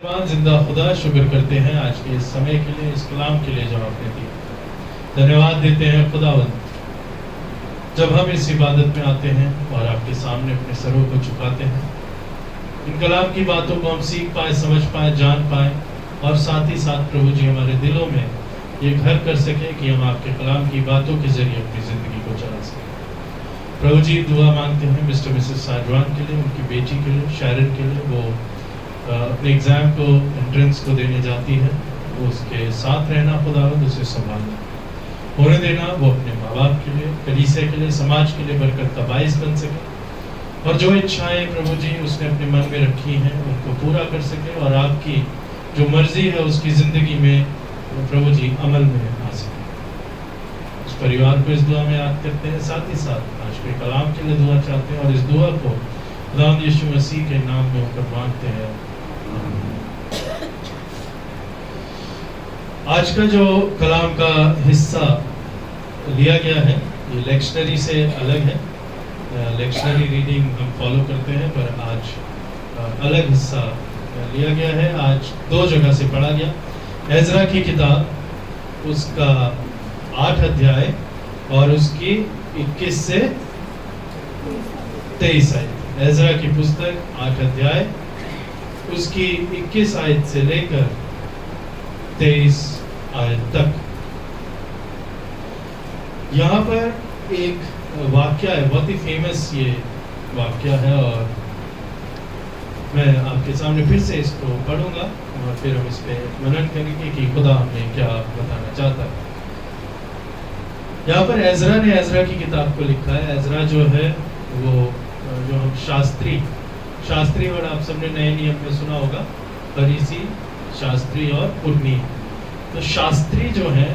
जिंदा खुदा, शुक्र करते हैं आज के इस समय के लिए, इस कलाम के लिए जो आपने दिया। धन्यवाद देते हैं खुदावंद, जब हम इस इबादत में आते हैं और आपके सामने अपने सरों को झुकाते हैं, इन कलाम की बातों को हम सीख पाए, समझ पाए, जान पाए और साथ ही साथ प्रभु जी हमारे दिलों में ये घर कर सके कि हम आपके कलाम की बातों के जरिए अपनी जिंदगी को चला सकें। प्रभु जी दुआ मांगते हैं मिस्टर मिसेस साजवान के लिए, उनकी बेटी के लिए, शायरन के लिए। वो अपने एग्जाम को, एंट्रेंस को देने जाती है, वो उसके साथ रहना खुदावंद, उसे संभालना, होने देना। वो अपने माँ बाप के लिए, कलीसिया के लिए, समाज के लिए बरकत का बाइस बन सके और जो इच्छाएं प्रभु जी उसने अपने मन में रखी हैं उनको पूरा कर सके और आपकी जो मर्जी है उसकी जिंदगी में प्रभु जी अमल में आ सके। उस परिवार को इस दुआ में याद करते हैं, साथ ही साथ आज के कलाम के लिए दुआ चाहते हैं और इस दुआ को खुदावंद यीशु मसीह के नाम में होकर मांगते हैं। आज का जो कलाम का हिस्सा लिया गया है ये लेक्शनरी से अलग है। लेक्शनरी रीडिंग हम फॉलो करते हैं, पर आज अलग हिस्सा लिया गया है। आज दो जगह से पढ़ा गया। एजरा की किताब, उसका 8 अध्याय और उसकी 21 से 23 आयत। एजरा की पुस्तक 8 अध्याय, उसकी 21 आयत से लेकर 23 आयत तक। यहाँ पर एक वाक्य है, बहुत ही फेमस ये वाक्य है और मैं आपके सामने फिर से इसको पढ़ूंगा और फिर हम इस पे मनन करेंगे कि खुदा हमें क्या बताना चाहता है। यहाँ पर एजरा ने एजरा की किताब को लिखा है। एजरा जो है वो जो हम शास्त्री वर्ड आप सबने नए नियम में सुना होगा, फरीसी, शास्त्री और पुरनी। तो शास्त्री जो है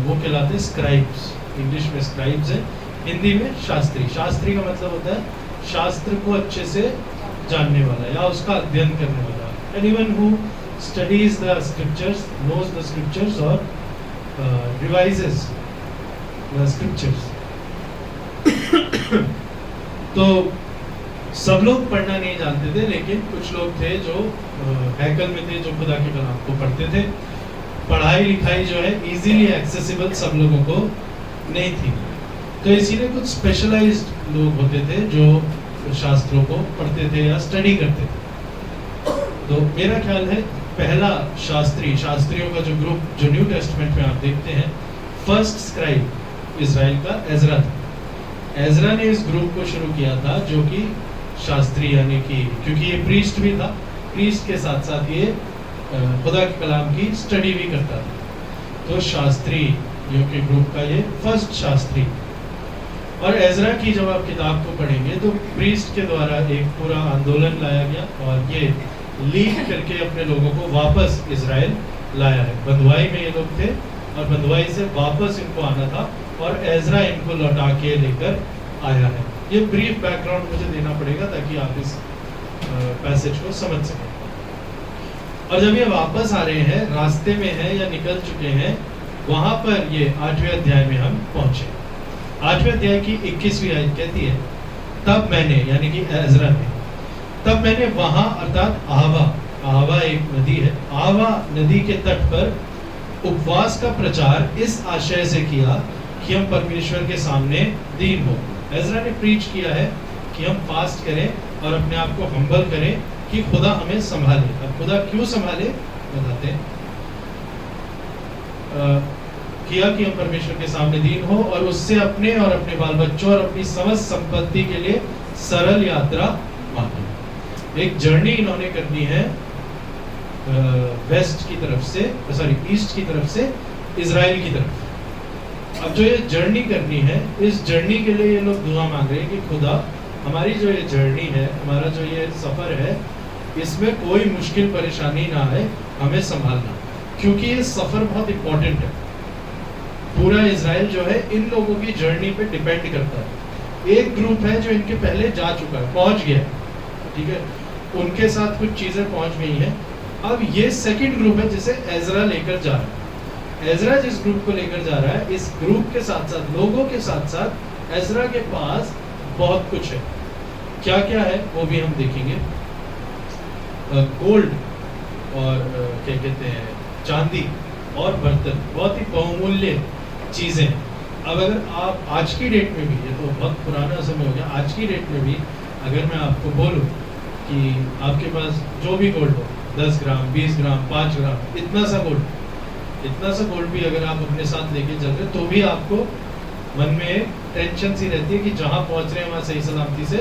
वो कहलाते हैं स्क्राइब्स। इंग्लिश में स्क्राइब्स है, हिंदी में शास्त्री। शास्त्री का मतलब होता है शास्त्र को अच्छे से जानने वाला या उसका अध्ययन करने वाला। Anyone who studies the scriptures, knows the scriptures और रिवाइजेस द स्क्रिप्चर्स। तो सब लोग पढ़ना नहीं जानते थे, लेकिन कुछ लोग थे जो हैकल में थे, जो खुदा के कलाम को पढ़ते थे। पढ़ाई लिखाई जो है इजीली एक्सेसिबल सब लोगों को नहीं थी, तो इसीलिए कुछ स्पेशलाइज्ड लोग होते थे जो शास्त्रों को पढ़ते थे या स्टडी करते थे। तो मेरा ख्याल है पहला शास्त्रियों का जो ग्रुप जो न्यू टेस्टमेंट में आप देखते हैं, फर्स्ट स्क्राइब इजराइल का एजरा था। एजरा ने इस ग्रुप को शुरू किया था जो कि शास्त्री, यानी कि क्योंकि ये प्रीस्ट भी था, प्रीस्ट के साथ साथ ये खुदा के कलाम की स्टडी भी करता था। तो शास्त्रियों के ग्रुप का ये फर्स्ट शास्त्री। और एजरा की जब आप किताब को पढ़ेंगे तो प्रीस्ट के द्वारा एक पूरा आंदोलन लाया गया और ये लीड करके अपने लोगों को वापस इजराइल लाया है। बंधुआई में ये लोग थे और बंधुआई से वापस इनको आना था और एजरा इनको लौटा के लेकर आया है। ये ब्रीफ बैकग्राउंड मुझे देना पड़ेगा ताकि आप इस पैसेज को समझ सकें। और जब ये वापस आ रहे हैं, रास्ते में हैं या निकल चुके हैं, वहां पर ये 8वें अध्याय में हम पहुंचे। 8वें अध्याय की 21वीं आयत कहती है, तब मैंने, यानी कि एजरा ने, तब मैंने वहां अर्थात आहवा एक नदी है, आहवा नदी के तट पर उपवास का प्रचार इस आशय से किया कि हम परमेश्वर के सामने दीन हो। एजरा ने प्रीच किया है कि हम फास्ट करें और अपने आप को हम्बल करें कि खुदा हमें संभाले। अब खुदा क्यों संभाले बताते हैं। किया कि हम परमेश्वर के सामने दीन हो और उससे अपने और अपने बाल बच्चों और अपनी समस्त संपत्ति के लिए सरल यात्रा मांगे। एक जर्नी इन्होंने करनी है वेस्ट की तरफ से, ईस्ट की तरफ से इजराइल की तरफ। अब जो ये जर्नी करनी है, इस जर्नी के लिए ये लोग दुआ मांग रहे हैं कि खुदा हमारी जो ये जर्नी है, हमारा जो ये सफर है, इसमें कोई मुश्किल परेशानी ना आए, हमें संभालना, क्योंकि ये सफर बहुत इंपॉर्टेंट है। पूरा इजराइल जो है इन लोगों की जर्नी पे डिपेंड करता है। एक ग्रुप है जो इनके पहले जा चुका है, पहुंच गया, ठीक है, उनके साथ कुछ चीजें पहुंच गई हैं। अब ये सेकंड ग्रुप है जिसे एजरा लेकर जा रहा है। एजरा जिस ग्रुप को लेकर जा रहा है, इस ग्रुप के साथ साथ, लोगों के साथ साथ एजरा के पास बहुत कुछ है। क्या क्या है वो भी हम देखेंगे। गोल्ड और क्या कहते हैं चांदी और बर्तन, बहुत ही बहुमूल्य चीज़ें। अब अगर आप आज की डेट में भी, ये तो बहुत पुराना समय हो गया, आज की डेट में भी अगर मैं आपको बोलूं कि आपके पास जो भी गोल्ड हो, 10 ग्राम 20 ग्राम 5 ग्राम इतना सा गोल्ड भी अगर आप अपने साथ लेके चल रहे तो भी आपको मन में एक टेंशन सी रहती है कि जहां पहुंच रहे हैं वहां सही सलामती से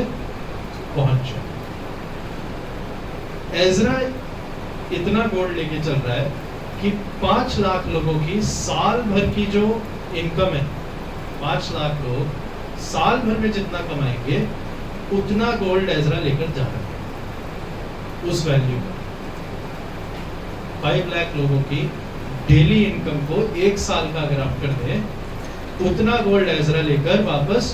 पहुंच जाए। एजरा इतना गोल्ड लेके चल रहा है कि 5 लाख लोगों की साल भर की जो इनकम है, 5 लाख लोग साल भर में जितना कमाएंगे उतना गोल्ड एजरा लेकर जा रहा है उस वैल्यू का। 5 लाख लोगों की डेली इनकम को 1 साल का अगर आप कर दें उतना गोल्ड एजरा लेकर वापस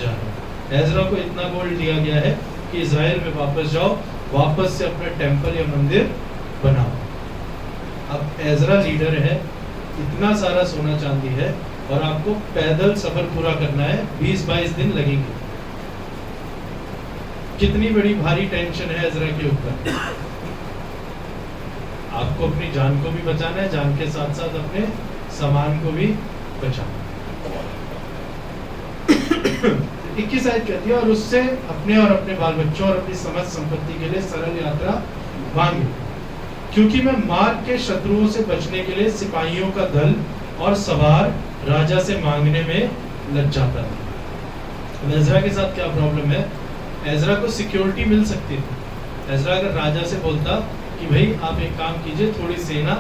जा रहा है। एजरा को इतना गोल्ड दिया गया है कि इजराइल में वापस जाओ, वापस से अपना टेंपल या मंदिर बनाओ। अब एजरा लीडर है, इतना सारा सोना चांदी है और आपको पैदल सफर पूरा करना है, 20-22 दिन लगेंगे। कितनी बड़ी भारी टेंशन है एजरा के ऊपर। आपको अपनी जान को भी बचाना है, जान के साथ साथ अपने सामान को भी बचाना है। 21 आयत कहती है, और उससे अपने और अपने बाल बच्चों और अपनी समस्त संपत्ति के लिए सरल यात्रा मांगे, क्योंकि मैं मार्ग के शत्रुओं से बचने के लिए सिपाहियों का दल और सवार राजा से मांगने में लग जाता था। एजरा के साथ क्या प्रॉब्लम है, एजरा को सिक्योरिटी मिल सकती थी। एजरा अगर राजा से बोलता कि भाई आप एक काम कीजिए, थोड़ी सेना,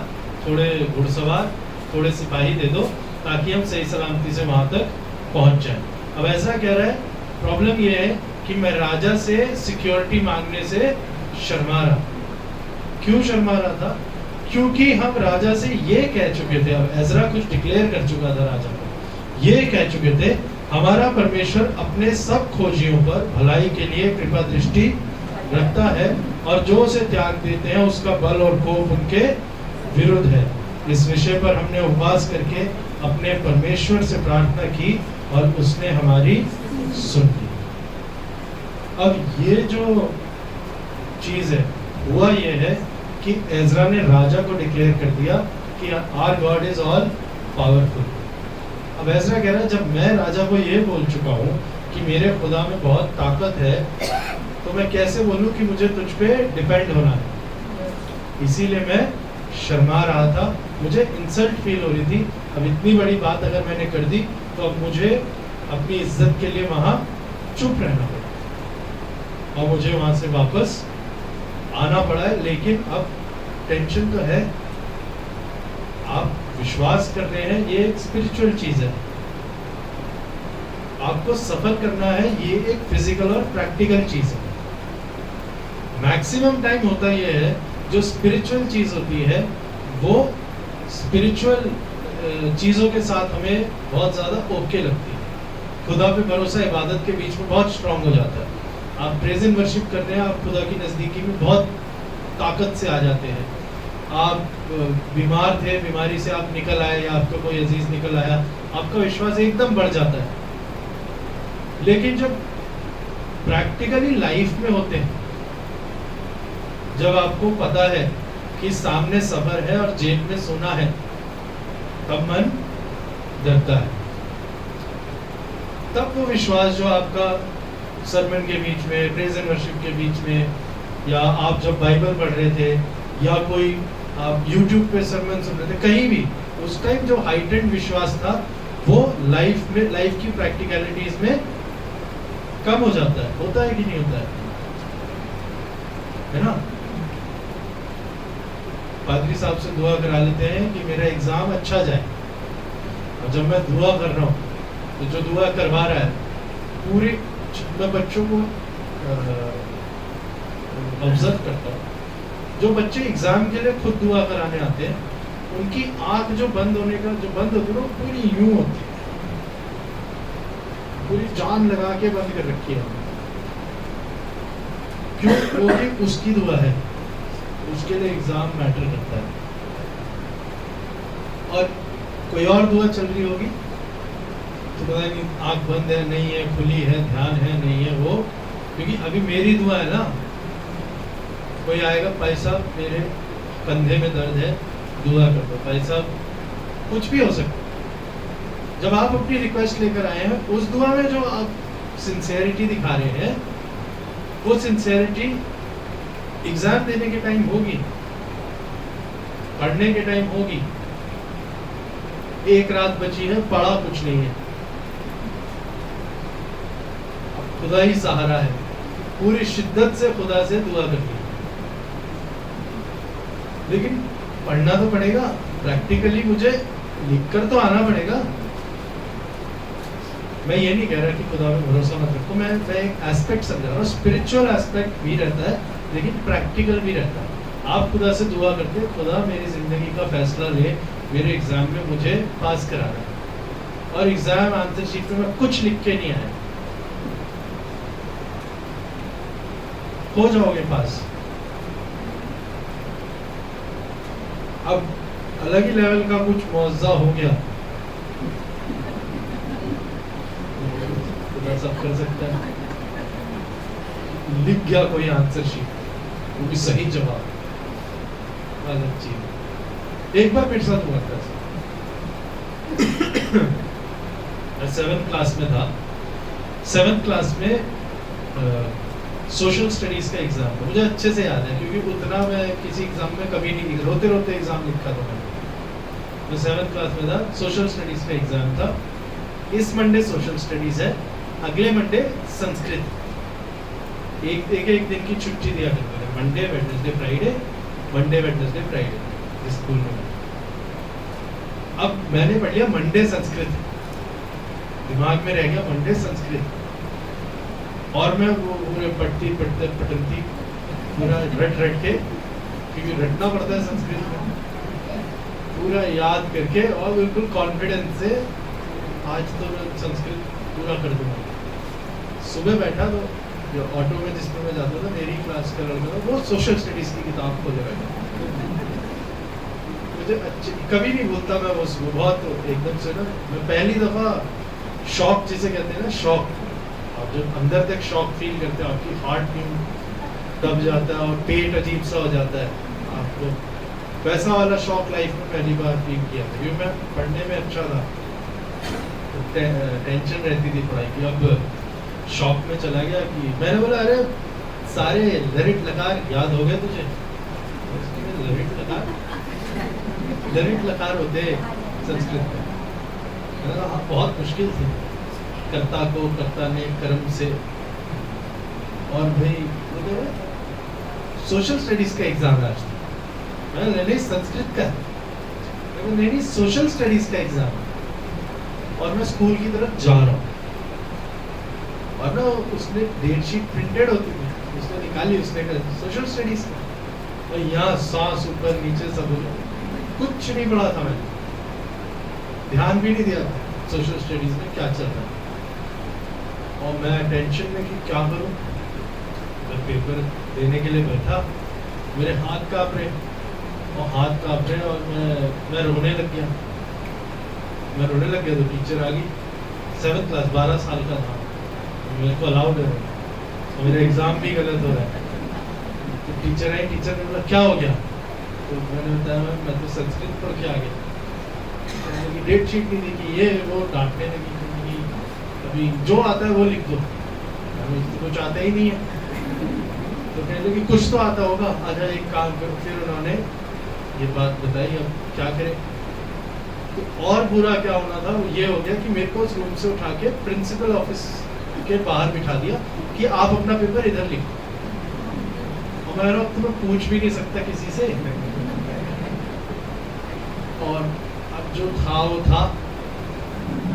थोड़े घुड़सवार, थोड़े सिपाही दे दो ताकि हम सही सलामती से वहां तक पहुंच जाएं। अब एजरा कह रहा है प्रॉब्लम ये है कि मैं राजा से सिक्योरिटी मांगने से शर्मा रहा। क्यों शर्मा रहा था? क्योंकि हम राजा से ये कह चुके थे, अब एजरा कुछ डिक्लेयर कर चुका था राजा को, ये कह चुके थे हमारा परमेश्वर अपने सब खोजियों पर भलाई के लिए कृपा दृष्टि रखता है और जो उसे त्याग देते हैं उसका बल और कोप उनके विरुद्ध है। इस विषय पर हमने उपवास करके अपने परमेश्वर से प्रार्थना की और उसने हमारी सुन ली। अब ये जो चीज है हुआ ये है कि एजरा ने राजा को डिक्लेयर कर दिया कि our God is all powerful. अब एजरा कह रहा है जब मैं राजा को ये बोल चुका हूँ कि मेरे खुदा में बहुत ताकत है, तो मैं कैसे बोलूँ कि मुझे तुझ पे डिपेंड होना है। इसीलिए मैं शर्मा रहा था, मुझे इंसल्ट फील हो रही थी। अब इतनी बड़ी बात अगर मैंने कर दी तो अब मुझे अपनी इज्जत के लिए वहां चुप रहना पड़ा और मुझे वहां से वापस आना पड़ा है। लेकिन अब टेंशन तो है, आप विश्वास कर रहे हैं, ये एक स्पिरिचुअल चीज है, आपको सफर करना है, ये एक फिजिकल और प्रैक्टिकल चीज है। मैक्सिमम टाइम होता ये है जो स्पिरिचुअल चीज होती है वो स्पिरिचुअल चीजों के साथ हमें बहुत ज्यादा ओके लगती है। खुदा पे भरोसा इबादत के बीच में बहुत स्ट्रांग हो जाता है। आप प्रेज एंड वर्शिप कर रहे हैं, आप खुदा की नजदीकी में बहुत ताकत से आ जाते हैं। आप बीमार थे, बीमारी से आप निकल आए या आपका कोई अजीज निकल आया, आपका विश्वास एकदम बढ़ जाता है। लेकिन जब प्रैक्टिकली लाइफ में होते हैं, जब आपको पता है कि सामने सफर है और जेब में सोना है, तब मन डरता है। तब वो विश्वास जो आपका सरमन के बीच में, प्रेज एंड वर्शिप के बीच में, या आप जब बाइबल पढ़ रहे थे या कोई आप यूट्यूब पे सरमन सुन रहे थे, कहीं भी उस टाइम जो हाइटेंड विश्वास था वो लाइफ में, लाइफ की प्रैक्टिकलिटीज में कम हो जाता है। होता है कि नहीं होता है ना? पादरी साहब से दुआ करा लेते हैं कि मेरा एग्जाम अच्छा जाए, और जब मैं दुआ कर रहा हूँ तो जो दुआ करवा रहा है पूरी, मैं बच्चों को ऑब्जर्व करता हूँ, जो बच्चे एग्जाम के लिए खुद दुआ कराने आते हैं, उनकी आंख जो बंद होने का जो बंद होती है वो पूरी यूं होती है, पूरी जान लगा के बंद कर रखी है। क्यों? क्योंकि उसकी दुआ है, उसके लिए एग्जाम मैटर करता है। और कोई और दुआ चल रही होगी तो पता नहीं आंख बंद है, नहीं है, खुली है, ध्यान है, नहीं है, वो क्योंकि अभी मेरी दुआ है ना। कोई आएगा, पैसा मेरे कंधे में दर्द है, दुआ कर दो। भाई साहब कुछ भी हो सकता है। जब आप अपनी रिक्वेस्ट लेकर आए हैं, उस दुआ में जो आप सिंसियरिटी दिखा रहे हैं, वो सिंसियरिटी एग्जाम देने के टाइम होगी, पढ़ने के टाइम होगी। एक रात बची है, पढ़ा कुछ नहीं है, खुदा ही सहारा है, पूरी शिद्दत से खुदा से दुआ करनी है। लेकिन पढ़ना तो पड़ेगा, प्रैक्टिकली मुझे लिखकर तो आना पड़ेगा। मैं ये नहीं कह रहा कि खुदा में भरोसा मत रखो, मैं एक एस्पेक्ट समझा रहा हूँ। स्पिरिचुअल एस्पेक्ट भी रहता है, लेकिन प्रैक्टिकल भी रहता है। आप खुदा से दुआ करते, खुदा मेरी जिंदगी का फैसला ले, मेरे एग्जाम में मुझे पास कराना है। और एग्जाम आंसर शीट में मैं कुछ लिख के नहीं आया, हो जाओगे पास। अब अलग ही लेवल का कुछ मुआवजा हो गया, खुदा सब कर सकता है। लिख गया कोई आंसर शीट, वो भी सही जवाब, अलग चीज। एक बार मेरे साथ हुआ था, मैं 7th क्लास में था। 7th क्लास में सोशल स्टडीज का एग्जाम था। मुझे अच्छे से याद है, क्योंकि उतना मैं किसी एग्जाम में कभी नहीं, रोते रोते एग्जाम लिखा था मैंने। मैं 7th क्लास में था, सोशल स्टडीज का एग्जाम था। इस मंडे सोशल स्टडीज है, अगले मंडे संस्कृत। एक दिन की छुट्टी दिया करते थे, Monday Wednesday Friday, Monday Wednesday Friday school में। अब मैंने पढ़ लिया मंडे संस्कृत, दिमाग में रह गया मंडे संस्कृत, और मैं वो पूरे पट्टी पटंती पूरा रट के, क्योंकि रटना पड़ता है संस्कृत में, पूरा याद करके और बिल्कुल कॉन्फिडेंस से आज तो मैं संस्कृत पूरा कर दूंगा। सुबह बैठा तो जो ऑटो में जिसमें मैं जाता था, मेरी क्लास का लड़का था, वो सोशल स्टडीज की किताब खोले बैठा। मुझे कभी नहीं भूलता मैं वो बहुत एकदम से ना, मैं पहली दफा शॉक जिसे कहते हैं ना, शॉक, आप जब अंदर तक शॉक फील करते हो, आपकी हार्ट बीट दब जाता है और पेट अजीब सा हो जाता है आपको, वैसा वाला शॉक लाइफ में पहली बार फील किया था। क्योंकि मैं पढ़ने में अच्छा था, तो टेंशन रहती थी पढ़ाई की। अब शॉक में चला गया कि मैंने बोला, अरे सारे लरिट लकार याद हो गए तुझे? लरिट लकार होते संस्कृत में। मैंने कहा बहुत मुश्किल थी, कर्ता को कर्ता ने कर्म से। और भाई सोशल स्टडीज का एग्जाम है आज, मैंने संस्कृत का, नहीं सोशल स्टडीज का एग्जाम, और मैं स्कूल की तरफ जा रहा हूँ, और ना उसने डेट शीट प्रिंटेड होती थी, उसने निकाली, उसने कहा सोशल स्टडीज का, और यहाँ सांस ऊपर नीचे सब, कुछ नहीं पढ़ा था मैंने, ध्यान भी नहीं दिया सोशल स्टडीज में क्या चल रहा है। और मैं टेंशन में कि क्या करूं, मैं पेपर देने के लिए बैठा, मेरे हाथ कांप रहे और मैं रोने लग गया। तो टीचर आ गई, 7th क्लास, 12 साल का था, मेरे को अलाउड है, तो मेरा एग्जाम भी गलत हो रहा है। तो टीचर आई, टीचर ने बोला क्या हो गया? तो मैंने बताया मैं तो संस्कृत पढ़ के आ गया। डेट शीट नहीं देखी, ये वो डांटने लगी, अभी जो आता है वो लिख दो, कुछ आता ही नहीं है। तो कहने लगी कुछ तो आता होगा, आजा एक काम करो। फिर उन्होंने ये बात बताई, अब क्या करें। तो और बुरा क्या होना था, वो ये हो गया कि मेरे को उस रूम से उठा के प्रिंसिपल ऑफिस के बाहर बिठा दिया कि आप अपना पेपर इधर लिखो। और मैं तो मैं पूछ भी नहीं सकता किसी से। और अब जो था वो था।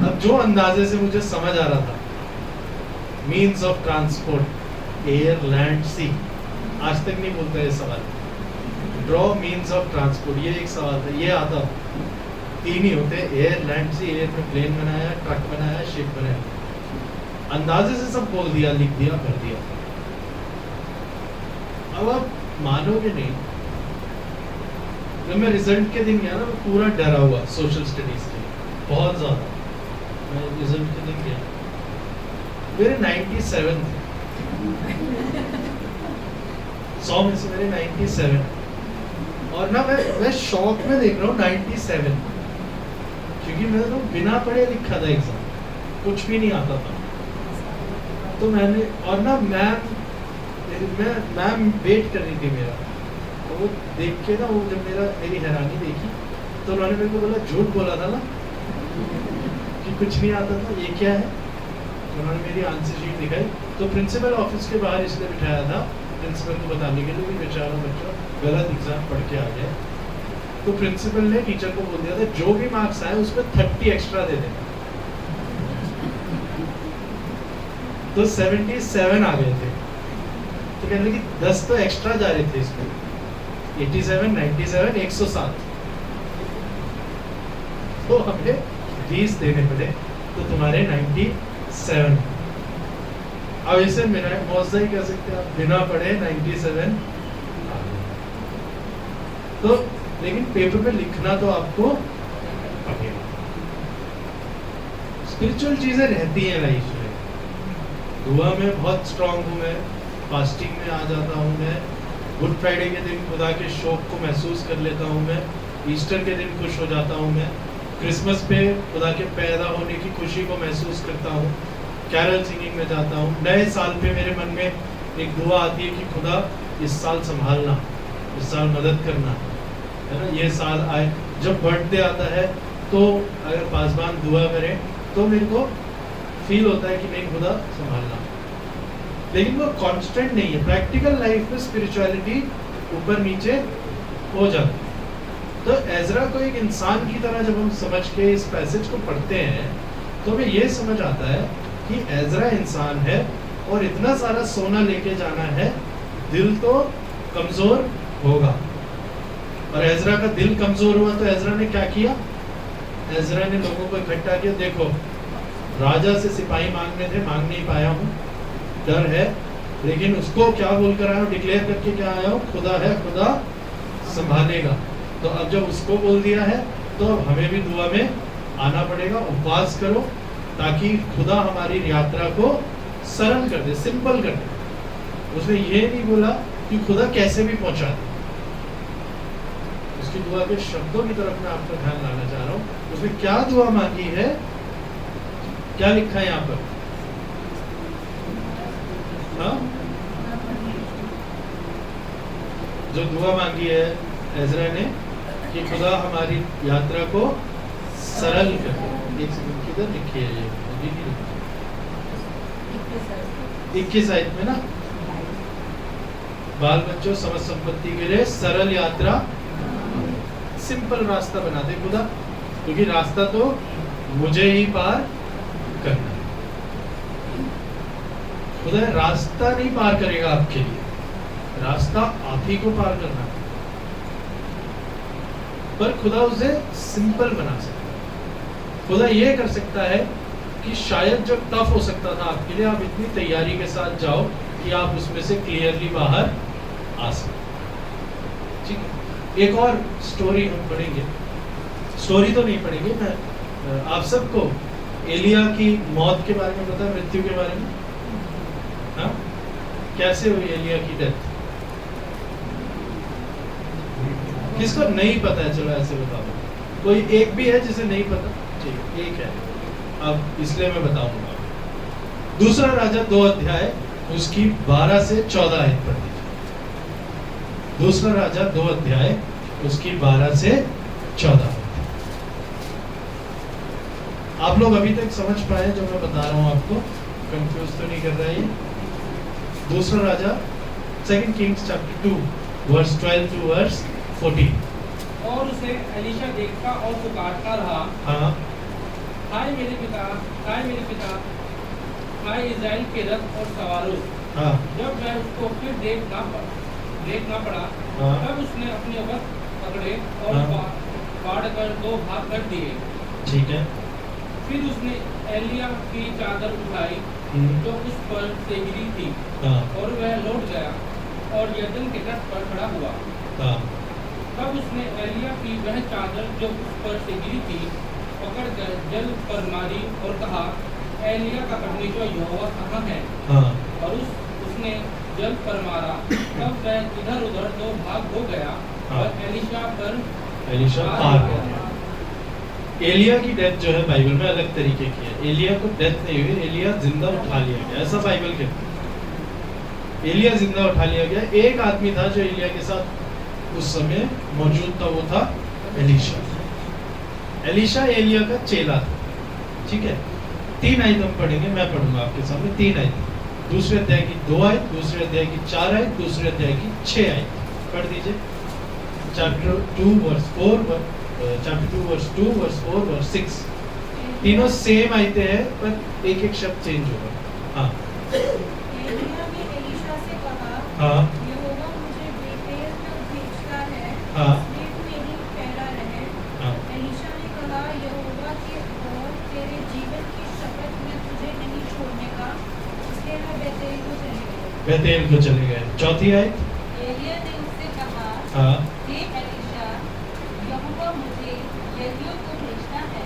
अब जो अंदाजे से मुझे समझ आ रहा था, means of transport, air land sea, आज तक नहीं बोलता ये सवाल, ड्रॉ मीन्स ऑफ ट्रांसपोर्ट, ये एक सवाल था, ये आता 3 ही होते, एयर लैंड सी। एयर में प्लेन बनाया, ट्रक बनाया, शिप बनाया, अंदाजे से सब बोल दिया, लिख दिया, भर दिया। अब आप मानोगे नहीं, जब मैं रिजल्ट के दिन गया ना, मैं पूरा डरा हुआ सोशल स्टडीज के लिए, बहुत ज्यादा। मैं रिजल्ट के दिन गया, मेरे 97 थे, 100 में से मेरे 97, और ना मैं शौक में देख रहा हूँ 97, क्योंकि मैं तो बिना पढ़े लिखा था एग्जाम, कुछ भी नहीं आता था। तो मैंने और ना मैम वेट कर रही थी मेरा, तो वो देख के ना, वो जब मेरी हैरानी देखी तो उन्होंने मेरे को बोला झूठ बोला था ना कि कुछ नहीं आता था, ये क्या है? तो उन्होंने मेरी आंसर शीट दिखाई, तो प्रिंसिपल ऑफिस के बाहर इसलिए बिठाया था प्रिंसिपल को बताने के लिए कि बेचारा बच्चा गलत एग्जाम पढ़ के आ गया। तो प्रिंसिपल ने टीचर को बोल दिया था जो भी मार्क्स आए उसमें 30 एक्स्ट्रा दे देना। तो 77 आ गए थे, तो कहने लगी 10 तो एक्स्ट्रा जा रहे थे इसमें, 87, 97, 107, तो हमें 20 देने पड़े, तो तुम्हारे 97। अब इसे मौजा ही कह सकते हैं आप, बिना पढ़े 97। तो लेकिन पेपर पे लिखना तो आपको पड़ेगा। स्पिरिचुअल चीजें रहती हैं लाइफ में। दुआ में बहुत स्ट्रांग हूँ मैं, फास्टिंग में आ जाता हूँ मैं, गुड फ्राइडे के दिन खुदा के शौक को महसूस कर लेता हूँ मैं, ईस्टर के दिन खुश हो जाता हूँ मैं, क्रिसमस पे खुदा के पैदा होने की खुशी को महसूस करता हूँ, कैरल सिंगिंग में जाता हूँ। नए साल पे मेरे मन में एक दुआ आती है कि खुदा इस साल संभालना, इस साल मदद करना, है ना, ये साल आए। जब बर्थडे आता है तो अगर पासबान दुआ करें तो मेरे को फील होता है कि नहीं खुदा संभालना, लेकिन वो कांस्टेंट नहीं है। प्रैक्टिकल लाइफ में स्पिरिचुअलिटी ऊपर नीचे हो जाती है। तो एजरा को एक इंसान की तरह जब हम समझ के इस पैसेज को पढ़ते हैं तो हमें ये समझ आता है कि एजरा इंसान है और इतना सारा सोना लेके जाना है, दिल तो कमजोर होगा। और एजरा का दिल कमजोर हुआ तो एजरा ने क्या किया? एजरा ने लोगों को इकट्ठा किया, देखो राजा से सिपाही मांगने थे, मांग नहीं पाया हूँ, डर है, लेकिन उसको क्या बोलकर आया हूँ, डिक्लेयर करके क्या आया हूँ, खुदा है, खुदा संभालेगा। तो अब जब उसको बोल दिया है तो अब हमें भी दुआ में आना पड़ेगा, उपवास करो ताकि खुदा हमारी यात्रा को सरल कर दे, सिंपल कर दे। उसने ये नहीं बोला कि खुदा कैसे भी पहुंचा दे। उसकी दुआ के शब्दों की तरफ मैं आपका ध्यान लाना चाह रहा हूँ। उसने क्या दुआ मांगी है, क्या लिखा है यहाँ पर? हाँ, जो दुआ मांगी है एजरा ने कि खुदा हमारी यात्रा को सरल कर दे। एक सेकंड, किधर लिखी है ये? 21 आयत में ना, बाल बच्चों समझ संपत्ति के लिए सरल यात्रा, सिंपल रास्ता बना दे खुदा, क्योंकि रास्ता तो मुझे ही पार करना है। खुदा रास्ता नहीं पार करेगा आपके लिए, रास्ता आप ही को पार करना है। पर खुदा उसे सिंपल बना सकता है। खुदा ये कर सकता है कि शायद जो टफ हो सकता था आपके लिए, आप इतनी तैयारी के साथ जाओ कि आप उसमें से क्लियरली बाहर आ सकें। ठीक है, एक और स्टोरी हम पढ़ेंगे, स्टोरी तो नहीं पढ़ेंगे, मैं आप सबको एलिया की मौत के बारे में पता है, मृत्यु के बारे में? हाँ, कैसे हुई एलिया की डेथ? किसको नहीं पता है? चलो ऐसे बताओ, कोई एक भी है जिसे नहीं पता? ठीक, एक है। अब इसलिए मैं बताऊंगा। दूसरा राजा 2 अध्याय उसकी 12 से 14 आयत पढ़ लीजिए। दूसरा राजा 2 अध्याय उसकी 12 से 14। आप लोग अभी तक समझ पाए जो मैं बता रहा हूं आपको? कंफ्यूज तो नहीं कर रहा है ये? दूसरा राजा 2 Kings chapter 2 verse 12 to verse 14। और उसे एलीशा देखता और पुकारता रहा, हाँ, हाय मेरे पिता, हाय मेरे पिता, हाय इज़राइल के रथ और सवारों। हाँ, जब वह उसको फिर देख ना पड़ा, हाँ, तब उसने अपने रथ पकड़े और हाँ, फाड़ कर 2 भाग कर दिए। ठीक है। फिर उसने एलिया की चादर उठाई जो उस पर से गिरी थी, हाँ, और वह लौट गया और यरदन के तट पर खड़ा हुआ। हाँ, तब उसने एलिया की वह चादर जो उस पर से गिरी थी पकड़ कर जल पर मारी और कहा, एलिया का परमेश्वर यहोवा कहाँ है? हाँ, और उसने जल पर मारा, तब वह इधर उधर 2 भाग हो गया हाँ। और एलिशा पर एलिशा पार कर गया। एलिया की डेथ जो है बाइबल में अलग तरीके की है। एलिया को डेथ नहीं हुई, एलिया जिंदा उठा लिया गया, ऐसा बाइबल कहती है। एलिया जिंदा उठा लिया गया। एक आदमी था जो एलिया के साथ उस समय मौजूद था, वो था एलिशा। एलिशा एलिया का चेला था, ठीक है। 3 आयत हम पढ़ेंगे, मैं पढ़ूंगा आपके सामने 3 आयत। दूसरे अध्याय की 2 आयत, दूसरे अध्याय की 4 आयत, दूसरे अध्याय की 6 आयत। पढ़ दीजिए। Chapter 2 verse 4, chapter 2 verse 2, verse 4, verse 6। तीनों सेम आयते हैं पर एक एक शब्द चेंज होगा। हाँ एलिया ने एलीशा से कहा, हाँ यहोवा मुझे बेतेल तक भेजता है, हाँ इसलिए तू यहीं ठहरा रहे। हाँ एलीशा ने कहा, यहोवा के और तेरे जीवन की शपथ में तुझे नहीं छोड़ने का, इसलिए मैं बेतेल को चले गए। बेतेल को चले गए। चौथी आयत। एलिया ने उससे कहा, हाँ हे एलीशा, यहोवा मुझे यरीहो को भेजता है,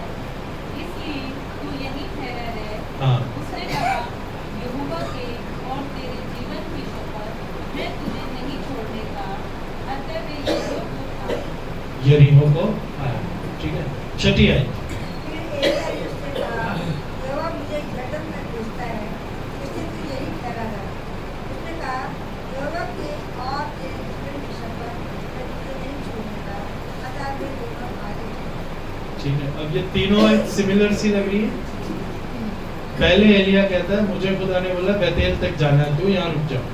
इसलिए तू यहीं ठहरा रहे। हाँ उसने कहा, यहोवा के और तेरे जीवन की शपथ मैं तुझे नहीं छोड़ने का, अतः वे यरीहो को उठाए। यरीहो को आया, ठीक है। छठी आयत। फिर एलिया ने उससे कहा, यहोवा मुझे यरदन में भेजता है, इसलिए तू यहीं ठहरा रह। उसने कहा, यहोवा के और तेरे जीवन की शपथ मैं तुझे नहीं छोड़ने का, अतः वे दोनों आगे चले। ठीक है। अब ये तीनों आयत सिमिलर सी लग रही है। पहले एलिया कहता है मुझे खुदा ने बोला बेतेल तक जाना है, तू यहाँ रुक जाओ।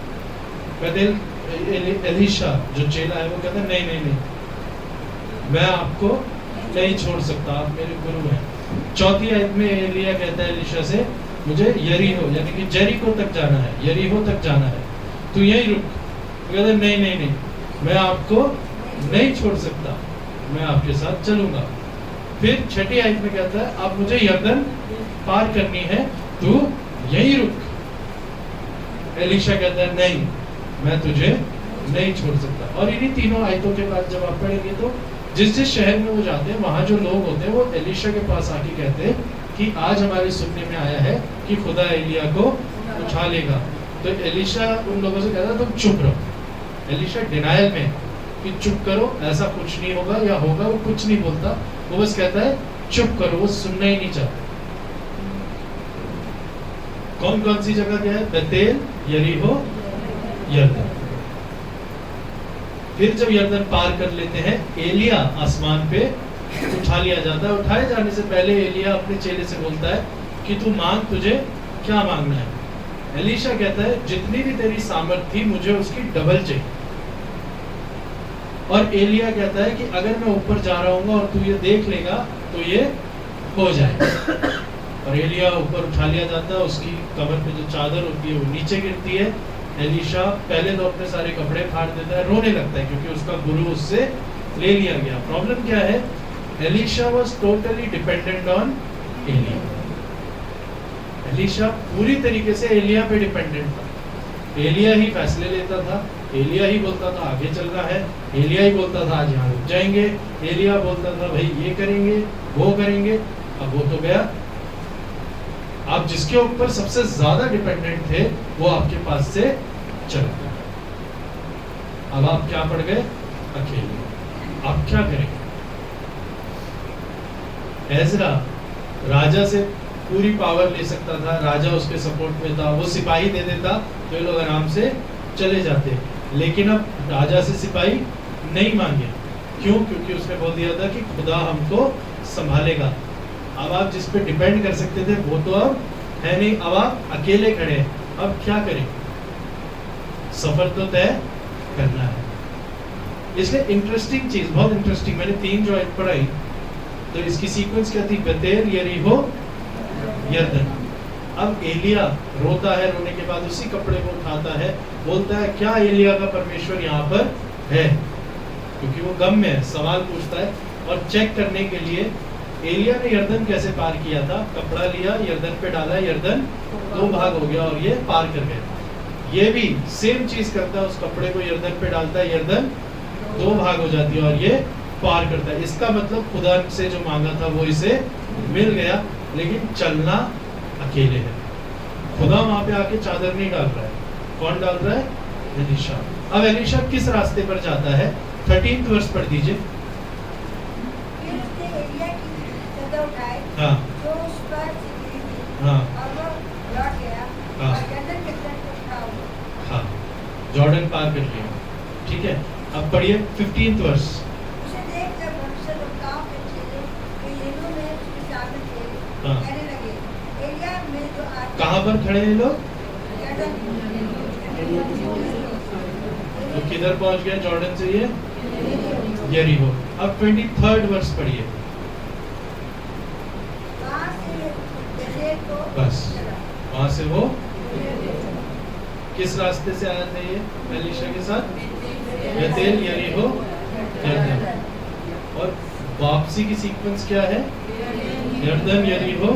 बेतेल एलीशा जो चेला है वो कहता है नहीं नहीं नहीं, मैं आपको नहीं छोड़ सकता, आप मेरे गुरु हैं। चौथी आयत में एलिया कहता है एलीशा से मुझे यरीहो यानी कि जेरिको तक जाना है, यरीहो तक जाना है, तू यहीं रुक। कहता है नहीं नहीं नहीं, मैं आपको नहीं छोड़ सकता, मैं आपके साथ चलूंगा। फिर छठी आयत में कहता है अब मुझे यरदन पार करनी है, तू यहीं रुक। एलीशा कहता है नहीं, मैं तुझे नहीं छोड़ सकता। और इन्हीं तीनों आयतों के बाद जब आप पढ़ेंगे तो जिस जिस शहर में वो जाते हैं वहां जो लोग होते हैं वो एलीशा के पास आके कहते हैं कि आज हमारे सुनने में आया है कि खुदा एलिया को उठा लेगा। तो एलीशा उन लोगों से कहता है तुम चुप रहो। एलीशा डिनायल में कि चुप करो, ऐसा कुछ नहीं होगा या होगा, वो कुछ नहीं बोलता, वो बस कहता है चुप करो, वो सुनना ही नहीं चाहता। कौन कौन सी जगह गया है? बेतेल, यरीहो, यरदन। फिर जब यरदन पार कर लेते हैं, एलिया आसमान पे उठा लिया जाता है। उठाए जाने से पहले एलिया अपने चेले से बोलता है कि तू मांग, तुझे क्या मांगना है। एलीशा कहता है जितनी भी तेरी सामर्थ थी मुझे उसकी डबल चाहिए। और एलिया कहता है कि अगर मैं ऊपर जा रहा हूँ और तू ये देख लेगा तो ये हो जाएगा। और एलिया ऊपर उठा लिया जाता है, उसकी कमर पे जो चादर होती है वो नीचे गिरती है। एलीशा पहले तो अपने सारे कपड़े फाड़ देता है, रोने लगता है क्योंकि उसका गुरु उससे ले लिया गया। प्रॉब्लम क्या है? Elisha was totally dependent on Elijah. Elisha पूरी तरीके से एलिया पे डिपेंडेंट था। एलिया ही फैसले लेता था, एलिया ही बोलता था आगे चलना है, एलिया ही बोलता था आज यहाँ रुक जाएंगे, एलिया बोलता था भाई ये करेंगे वो करेंगे। अब वो तो गया, आप जिसके ऊपर सबसे ज्यादा डिपेंडेंट थे वो आपके पास से चला गया। अब आप क्या पड़ गए? अकेले। आप क्या करेंगे? एजरा राजा से पूरी पावर ले सकता था, राजा उसके सपोर्ट में था, वो सिपाही दे देता तो ये लोग आराम से चले जाते। लेकिन अब राजा से सिपाही नहीं मांगे। क्यों? क्योंकि उसने बोल दिया था कि खुदा हमको संभालेगा। अब आप जिस पे डिपेंड कर सकते थे वो तो अब है नहीं, अब आप अकेले खड़े हैं। अब क्या करें? सफर तो तय करना है। इसलिए इंटरेस्टिंग चीज, बहुत इंटरेस्टिंग, मैंने 3 जो आयत पढ़ाई तो इसकी सीक्वेंस क्या थी? बेतेल, यरीहो, यरदन। अब एलिया रोता है, रोने के बाद उसी कपड़े को उठाता है, बोलता है क्या एलिया का परमेश्वर यहाँ पर है? क्योंकि वो गम में है, सवाल पूछता है। और चेक करने के लिए एलिया ने यरदन कैसे पार किया था? कपड़ा लिया, यरदन पे डाला, यरदन 2 भाग हो गया और ये पार कर गया। ये भी सेम चीज करता है, उस कपड़े को यरदन पे डालता है, यरदन 2 भाग हो जाती है और ये पार करता है। इसका मतलब खुदा से जो मांगा था वो इसे मिल गया, लेकिन चलना अकेले है। खुदा वहां पे आके चादर नहीं डाल रहा है, कौन डाल रहा है? एलीशा। अब एलीशा किस रास्ते पर जाता है? 13th वर्ष पढ़ दीजिए। फिर उसने एलिया की चादर उठाई हाँ जो उस पर से गिरी थी, हाँ और वह लौट गया हाँ। और गर्दन के तट पर खड़ा हुआ। हाँ, जॉर्डन पार कर लिया। ठीक है, अब पढ़िए 15th वर्ष। उसे देखकर भविष्यद्वक्ताओं के चेले जो यीशु में उसके सामने थे, हाँ। कहने लगे, एलिया में जो आदमी कहाँ पर खड़े हैं लोग? तो किधर पहुंच गया जॉर्डन से ये? यरीहो। अब 23rd वर्ष पढ़िए। वहाँ से यजेर को बस। चला। वहां से वो किस रास्ते से आया था ये एलीशा के साथ? बेतेल, यरीहो, यरदन। और वापसी की सीक्वेंस क्या है? यरदन, यरीहो,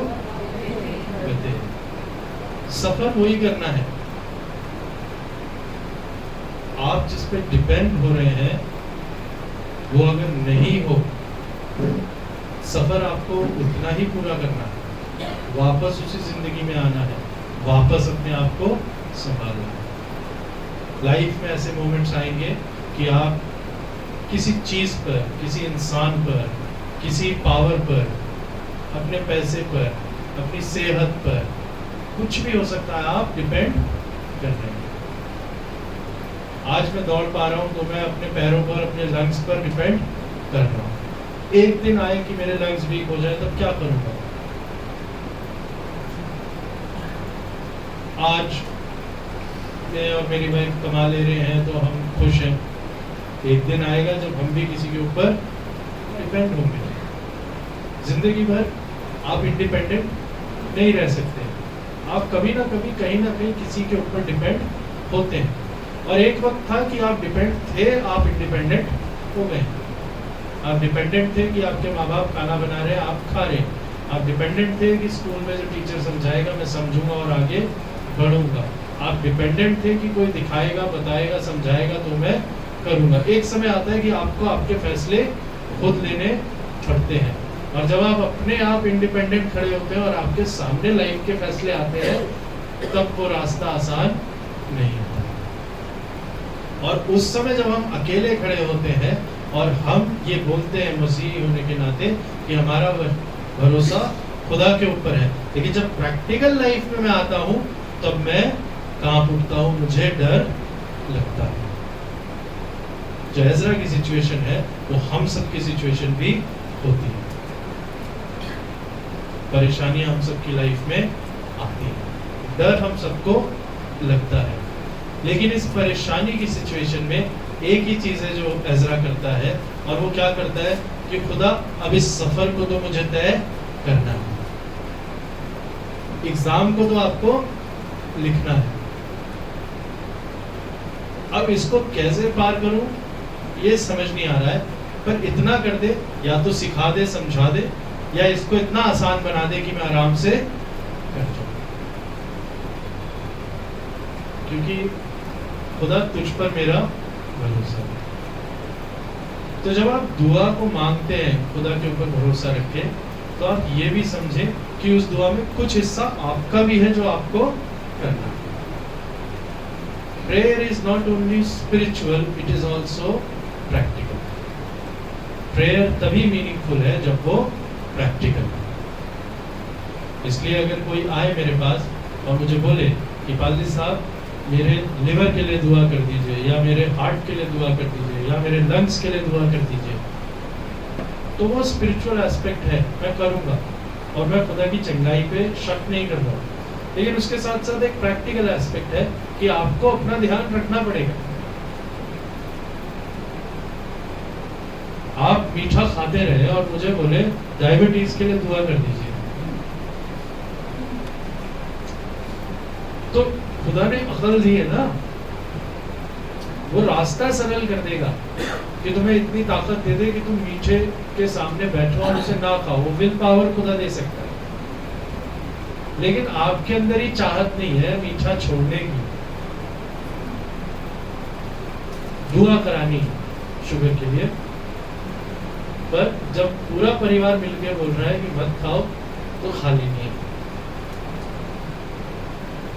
बेतेल। सफर वही करना है। आप जिस पे डिपेंड हो रहे हैं वो अगर नहीं हो, सफर आपको उतना ही पूरा करना है, वापस उसी जिंदगी में आना है, वापस अपने आप को संभालना है। लाइफ में ऐसे मोमेंट्स आएंगे कि आप किसी चीज पर, किसी इंसान पर, किसी पावर पर, अपने पैसे पर, अपनी सेहत पर, कुछ भी हो सकता है, आप डिपेंड कर रहे हैं। आज मैं दौड़ पा रहा हूं तो मैं अपने पैरों पर, अपने लंग्स पर डिपेंड कर रहा हूं। एक दिन आए कि मेरे लंग्स वीक हो जाए तब क्या करूंगा? आज मैं और मेरी वाइफ कमा ले रहे हैं तो हम खुश हैं। एक दिन आएगा जब हम भी किसी के ऊपर डिपेंड होंगे। जिंदगी भर आप इंडिपेंडेंट नहीं रह सकते। आप कभी ना कभी, कहीं ना कहीं किसी के ऊपर डिपेंड होते हैं। और एक वक्त था कि आप डिपेंड थे, आप इंडिपेंडेंट हो गए। आप डिपेंडेंट थे कि आपके माँ बाप खाना बना रहे हैं, आप खा रहे हैं। आप डिपेंडेंट थे कि स्कूल में जो टीचर समझाएगा मैं समझूंगा और आगे बढ़ूंगा। आप डिपेंडेंट थे कि कोई दिखाएगा, बताएगा, समझाएगा तो मैं करूंगा। एक समय आता है कि आपको आपके फैसले खुद लेने पड़ते हैं। और जब आप अपने आप इंडिपेंडेंट खड़े होते हैं और आपके सामने लाइफ के फैसले आते हैं, तब वो रास्ता आसान नहीं होता। और उस समय जब हम अकेले खड़े होते हैं और हम ये बोलते हैं मसीही होने के नाते कि हमारा भरोसा खुदा के ऊपर है, लेकिन जब प्रैक्टिकल लाइफ में मैं आता हूं तब मैं कांप उठता हूं, मुझे डर लगता है। जो एज़रा की सिचुएशन है वो हम सब की सिचुएशन भी होती है। परेशानियां हम सबकी लाइफ में आती हैं, डर हम सबको लगता है। लेकिन इस परेशानी की सिचुएशन में एक ही चीज है जो एज़रा करता है, और वो क्या करता है कि खुदा अब इस सफर को तो मुझे तय करना है। एग्जाम को तो आपको लिखना है, अब इसको कैसे पार करूं ये समझ नहीं आ रहा है। पर इतना कर दे, या तो सिखा दे, समझा दे, या इसको इतना आसान बना दे कि मैं आराम से कर जाऊं। क्योंकि खुदा तुझ पर मेरा भरोसा है। तो जब आप दुआ को मांगते हैं खुदा के ऊपर भरोसा रखें, तो आप ये भी समझें कि उस दुआ में कुछ हिस्सा आपका भी है जो आपको करना है। Prayer is not only spiritual, it is also practical. Prayer तभी मीनिंगफुल है जब वो प्रैक्टिकल है। इसलिए अगर कोई आए मेरे पास और मुझे बोले कि पादरी साहब मेरे लिवर के लिए दुआ कर दीजिए, या मेरे हार्ट के लिए दुआ कर दीजिए, या मेरे लंग्स के लिए दुआ कर दीजिए, तो वो स्पिरिचुअल एस्पेक्ट है, मैं करूँगा और मैं खुदा की चंगाई पे शक नहीं कर रहा। लेकिन उसके साथ साथ एक प्रैक्टिकल एस्पेक्ट है कि आपको अपना ध्यान रखना पड़ेगा। आप मीठा खाते रहे और मुझे बोले डायबिटीज के लिए दुआ कर दीजिए, तो खुदा ने अकल दी है ना, वो रास्ता सरल कर देगा कि तुम्हें इतनी ताकत दे दे कि तुम मीठे के सामने बैठो और उसे ना खाओ। वो विल पावर खुदा दे सकता है, लेकिन आपके अंदर ही चाहत नहीं है मीठा छोड़ने की, दुआ करानी शुगर के लिए। पर जब पूरा परिवार मिलकर बोल रहा है कि मत खाओ, तो खा लेनी है।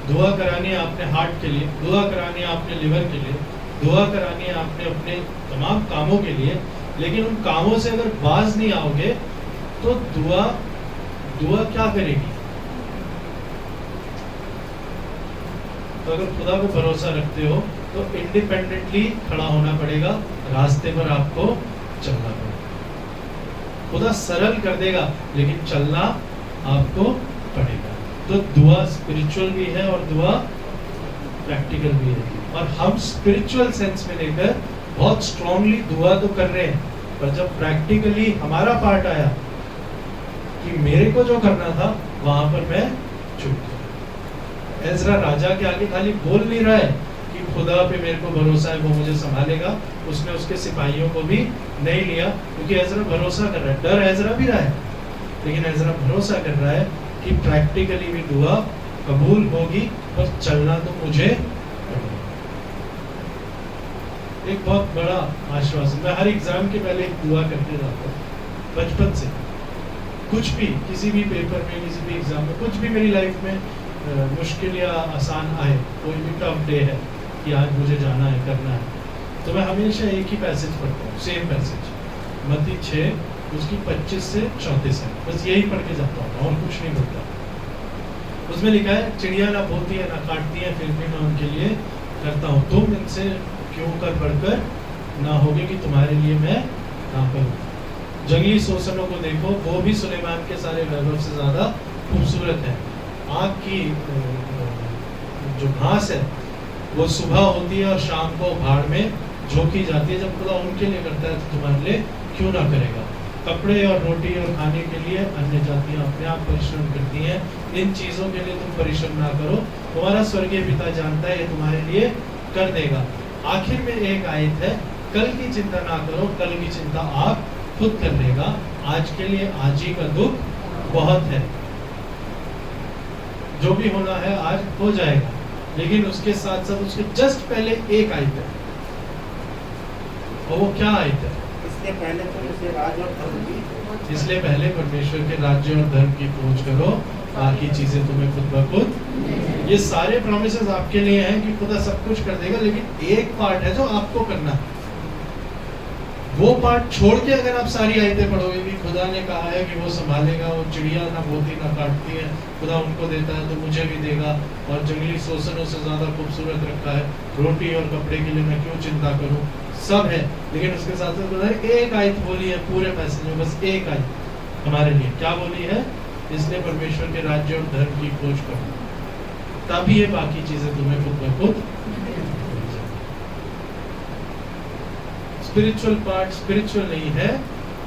दुआ करानी है आपने हार्ट के लिए, दुआ करानी है आपने लिवर के लिए, दुआ करानी है आपने अपने तमाम कामों के लिए, लेकिन उन कामों से अगर बाज नहीं आओगे तो दुआ क्या करेगी? तो अगर खुदा पे भरोसा रखते हो तो इंडिपेंडेंटली खड़ा होना पड़ेगा, रास्ते पर आपको चलना पड़ेगा। खुदा सरल कर देगा लेकिन चलना आपको पड़ेगा। तो दुआ स्पिरिचुअल भी है और दुआ प्रैक्टिकल भी है, और हम स्पिरिचुअल सेंस में लेकर बहुत स्ट्रांगली दुआ तो कर रहे हैं, पर जब प्रैक्टिकली हमारा पार्ट आया कि मेरे को जो करना था वहां पर मैं चूक गया। एजरा राजा के आगे खाली बोल नहीं रहा है कि खुदा पे मेरे को भरोसा है, वो मुझे संभालेगा। उसने उसके सिपाहियों को भी नहीं लिया, क्योंकि एजरा भरोसा कर रहा है। डर एजरा भी रहा है, लेकिन एजरा भरोसा कर रहा है कि प्रैक्टिकली भी दुआ कबूल होगी, पर चलना तो मुझे पड़ेगा। एक बहुत बड़ा आश्वासन, मैं हर एग्जाम के पहले एक दुआ करके जाता हूँ बचपन से। कुछ भी, किसी भी पेपर में, किसी भी एग्जाम में, कुछ भी मेरी लाइफ में मुश्किल या आसान आए, कोई भी टफ डे है कि आज मुझे जाना है, करना है, तो मैं हमेशा एक ही पैसेज पढ़ता हूँ, सेम पैसेज, मत्ती 6 उसकी 25 से 34 है। बस यही पढ़ के जाता हूँ और कुछ नहीं बोलता। उसमें लिखा है, चिड़िया ना बोती है ना काटती है, फिर भी मैं उनके लिए करता हूँ। तुम इनसे क्यों कर बढ़कर ना होगे कि तुम्हारे लिए मैं ना करूँ। जंगली शोषणों को देखो, वो भी सुलेमान के सारे वैभव से ज्यादा खूबसूरत है। आग की जो घास है वो सुबह होती है और शाम को भाड़ में झोंकी जाती है। जब खुदा उनके लिए करता है तो तुम्हारे लिए क्यों ना करेगा। कपड़े और रोटी और खाने के लिए अन्य जातियां अपने आप परिश्रम करती हैं, इन चीजों के लिए तुम परिश्रम ना करो, तुम्हारा स्वर्गीय पिता जानता है ये तुम्हारे लिए कर देगा। आखिर में एक आयत है, कल की चिंता ना करो, कल की चिंता आप खुद कर लेगा, आज के लिए आज ही का दुख बहुत है। जो भी होना है आज हो जाएगा। लेकिन उसके साथ साथ उसके जस्ट पहले एक आयत है, और वो क्या आयत है? इसलिए पहले तो इसे राज और धर्म की, इसलिए पहले परमेश्वर के राज्य और धर्म की खोज करो, बाकी चीजें तुम्हें खुद ब खुद। ये सारे प्रॉमिसेस आपके लिए हैं कि खुदा सब कुछ कर देगा, लेकिन एक पार्ट है जो आपको करना है। वो पार्ट छोड़ के अगर आप सारी आयतें पढ़ोगे कि खुदा ने कहा है कि वो संभालेगा, वो चिड़िया ना बोती ना काटती है, खुदा उनको देता है तो मुझे भी देगा, और जंगली शोषणों से ज्यादा खूबसूरत रखा है, रोटी और कपड़े के लिए मैं क्यों चिंता करूं, सब है। लेकिन उसके साथ साथ खुदा ने एक आयत बोली है पूरे पैसेज में, बस एक आयत हमारे लिए। क्या बोली है? इसलिए परमेश्वर के राज्य और धर्म की खोज करो, तभी ये बाकी चीजें तुम्हें खुद ब खुद। स्पिरिचुअल पार्ट स्पिरिचुअल नहीं है,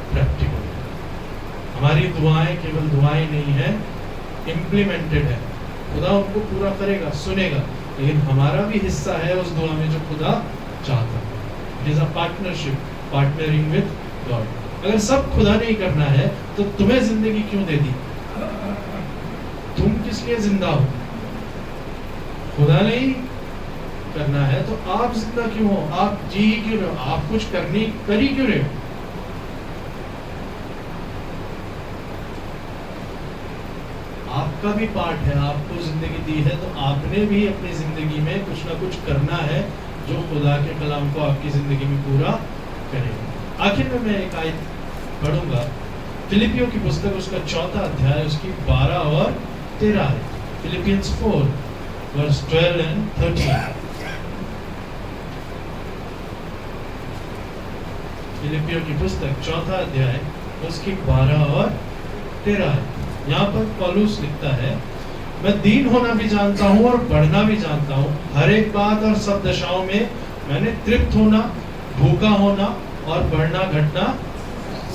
प्रैक्टिकल। हमारी दुआएं केवल दुआएं नहीं है, इम्प्लीमेंटेड है। खुदा उनको पूरा करेगा, सुनेगा, लेकिन हमारा भी हिस्सा है उस दुआ में जो खुदा चाहता है। It is a partnership, partnering with God. अगर सब खुदा ने ही करना है तो तुम्हें जिंदगी क्यों दे दी? तुम किस लिए जिंदा हो? खुदा ने ही करना है तो आप जिंदा क्यों हो? आप जी क्यों रहे हो? आप कुछ कर ही क्यों रहे हो? आपका भी पार्ट है, आपको जिंदगी दी है तो आपने भी अपनी जिंदगी में कुछ ना कुछ करना है जो खुदा के कलाम को आपकी जिंदगी में पूरा करेगा। आखिर में मैं एक आयत पढ़ूंगा, फिलिपियों की पुस्तक उसका 4 अध्याय उसकी 12 और 13 आयत। Philippians 4 verse 12 and 13। फिलिपियों की पुस्तक 4 अध्याय उसकी 12 और 13 आयत। यहाँ पर पौलुस लिखता है, मैं दीन होना भी जानता हूँ और बढ़ना भी जानता हूँ, हर एक बात और सब दशाओं में मैंने तृप्त होना, भूखा होना और बढ़ना घटना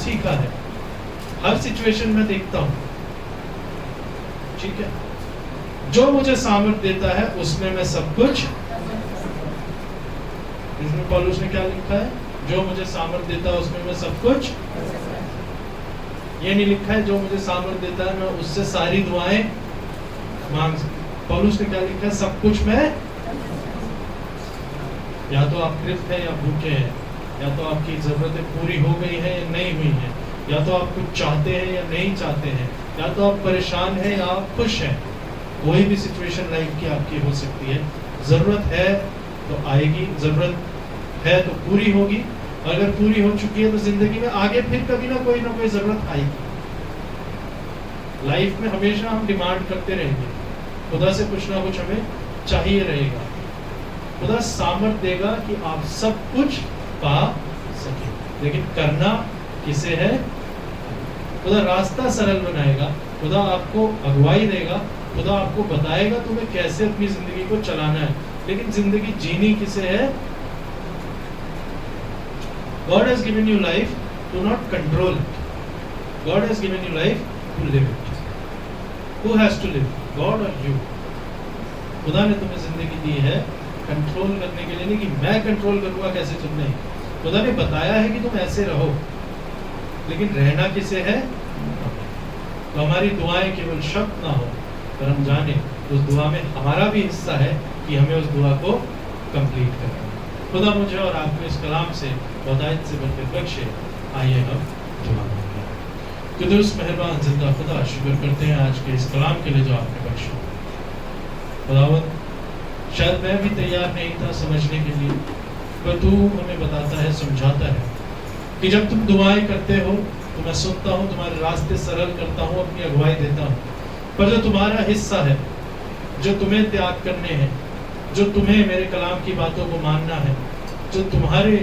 सीखा है। हर सिचुएशन में देखता हूँ, ठीक है, जो मुझे सामर्थ देता है उसमें मैं सब कुछ। इसमें पौलुस ने क्या लिखा है? जो मुझे सामर्थ देता है उसमें मैं सब कुछ। ये नहीं लिखा है जो मुझे सामर्थ देता है मैं उससे सारी दुआएं मांग सकता। पौलुस ने क्या लिखा है? सब कुछ मैं। या तो आप तृप्त है या भूखे हैं, या तो आपकी जरूरतें पूरी हो गई है या नहीं हुई है, या तो आप कुछ चाहते हैं या नहीं चाहते हैं, या तो आप परेशान हैं या आप खुश हैं। कोई भी सिचुएशन लाइफ की आपकी हो सकती है। जरूरत है तो आएगी, जरूरत है तो पूरी होगी, और अगर पूरी हो चुकी है तो जिंदगी में आगे फिर कभी ना कोई जरूरत आएगी। लाइफ में हमेशा हम डिमांड करते रहेंगे, खुदा से कुछ ना कुछ हमें चाहिए रहेगा। खुदा सामर्थ देगा कि आप सब कुछ पा सके, लेकिन करना किसे है? खुदा रास्ता सरल बनाएगा, खुदा आपको अगुवाई देगा, खुदा आपको बताएगा तुम्हें कैसे अपनी जिंदगी को चलाना है, लेकिन जिंदगी जीनी किसे है? God has given you life, do not control it. God has given you life to live it. Who has to live? God or you? खुदा ने तुम्हें जिंदगी दी है कंट्रोल करने के लिए, नहीं कि मैं कंट्रोल करूंगा कैसे चलना है। खुदा ने बताया है कि तुम ऐसे रहो, लेकिन रहना किसे है? तो हमारी दुआएं केवल शब्द ना हो, पर हम जाने उस दुआ में हमारा भी हिस्सा है कि हमें उस दुआ को कंप्लीट करना है। खुदा मुझे और आपको इस कलाम से हिदायत से बरकत बख्शे। आइए हम दुआ करें। कुदूस मेहरबान जिंदा खुदा, शुक्र करते हैं आज के इस कलाम के लिए जो आपने बख्शा। खुदावंद, शायद मैं भी तैयार नहीं था समझने के लिए, पर तू हमें बताता है, समझाता है कि जब तुम दुआएं करते हो तो मैं सुनता हूँ, तुम्हारे रास्ते सरल करता हूँ, अपनी अगुवाई देता हूँ, पर जो तुम्हारा हिस्सा है, जो तुम्हें त्याग करने हैं, जो तुम्हें मेरे कलाम की बातों को मानना है, जो तुम्हारे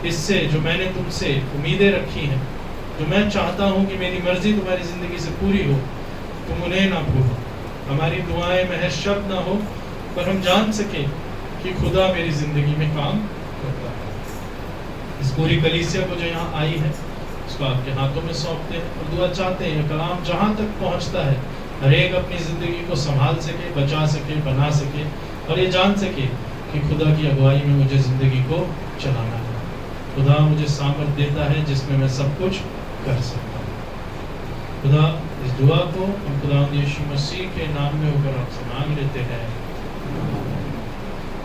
हिस्से, जो मैंने तुमसे उम्मीदें रखी हैं, जो मैं चाहता हूँ कि मेरी मर्जी तुम्हारी जिंदगी से पूरी हो, तुम उन्हें ना भूलो। हमारी दुआएं महज शब्द ना हो, पर हम जान सके कि खुदा मेरी जिंदगी में काम करता है। इस पूरी कलीसिया को जो यहाँ आई है, उसको आपके हाथों में सौंपते हैं और दुआ चाहते हैं कलाम जहाँ तक पहुँचता है, हर एक अपनी जिंदगी को संभाल सके, बचा सके, बना सके, और ये जान सके कि खुदा की अगुवाई में मुझे जिंदगी को चलाना है। खुदा मुझे सामर्थ देता है जिसमें मैं सब कुछ कर सकता हूँ। खुदा, इस दुआ को हम खुदा यीशु मसीह के नाम में होकर आपसे मांग लेते हैं।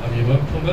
अब ये वक्त होगा